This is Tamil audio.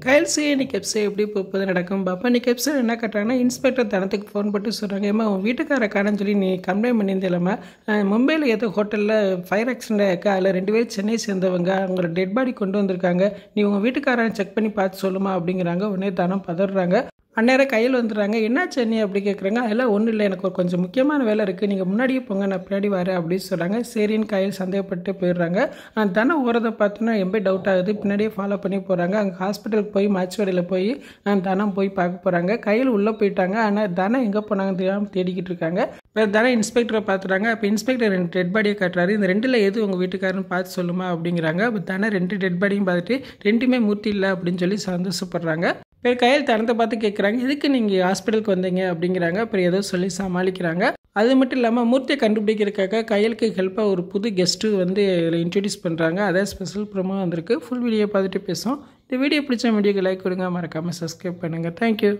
கையில் இன்னைக்கு எப்ஸே எப்படி போகுது நடக்கும் பாப்பா. இன்னைக்கு எப்ஸே என்ன கட்டுறாங்கன்னா, இன்ஸ்பெக்டர் தனத்துக்கு ஃபோன் போட்டு சொல்கிறாங்க, ஏமா உன் வீட்டுக்கார காணன்னு சொல்லி நீ கம்ப்ளைண்ட் பண்ணியிருந்தில்லம்மா. மும்பையில் ஏதோ ஹோட்டலில் ஃபயர் ஆக்சிடென்ட் ஆயிருக்கு, அதில் 2 பேர் சென்னை சேர்ந்தவங்க, அவங்களோட டெட் பாடி கொண்டு வந்திருக்காங்க, நீ உங்கள் வீட்டுக்காரனை செக் பண்ணி பார்த்து சொல்லுமா அப்படிங்கிறாங்க. உடனே தானம் பதறாங்க. அந்நேரம் கையில் வந்துடுறாங்க. என்னாச்சு நீ அப்படி கேட்குறாங்க. அதெல்லாம் ஒன்றும் இல்லை, எனக்கு ஒரு கொஞ்சம் முக்கியமான வேலை இருக்குது, நீங்கள் முன்னாடியே போங்க, நான் பின்னாடி வரேன் அப்படின்னு சொல்கிறாங்க. சரின்னு கையில் சந்தேகப்பட்டு போயிடுறாங்க. தனம் ஓரதை பார்த்தோன்னா ரொம்ப டவுட் ஆகுது. பின்னாடியே ஃபாலோ பண்ணி போகிறாங்க. அங்கே ஹாஸ்பிட்டலுக்கு போய் மாச்சுவடியில் போய் தனம் போய் பார்க்க போகிறாங்க. கையில் உள்ளே போயிட்டாங்க. ஆனால் தனம் எங்கே போனாங்கன்னு தெரியாமல் தேடிக்கிட்டு இருக்காங்க. வேறு தனம் இன்ஸ்பெக்டரை பார்த்துறாங்க. அப்போ இன்ஸ்பெக்டர் 2 டெட் பாடியை காட்டுறாரு. இந்த 2ல் எது உங்கள் வீட்டுக்காரன்னு பார்த்து சொல்லுமா அப்படிங்கிறாங்க. அப்போ தனம் 2 டெட் பாடியும் பார்த்துட்டு 2மே மூர்த்தி இல்லை அப்படின்னு சொல்லி சந்தோஷப்படுறாங்க. பேர் கையில் தனத்தை பார்த்து கேட்குறாங்க, எதுக்கு நீங்கள் ஹாஸ்பிட்டலுக்கு வந்தீங்க அப்படிங்கிறாங்க. அப்புறம் ஏதோ சொல்லி சமாளிக்கிறாங்க. அது மட்டும் இல்லாமல் மூர்த்தியை கண்டுபிடிக்கிறதுக்காக கையலுக்கு ஹெல்ப்பாக ஒரு புது கெஸ்ட்டு வந்து இதில் இன்ட்ரடியூஸ் பண்ணுறாங்க. அதான் ஸ்பெஷல் ப்ரோமோ வந்திருக்கு. ஃபுல் வீடியோ பார்த்துட்டு பேசுவோம். இந்த வீடியோ பிடிச்ச வீடியோக்கு லைக் கொடுங்க, மறக்காமல் சப்ஸ்கிரைப் பண்ணுங்கள். தேங்க்யூ.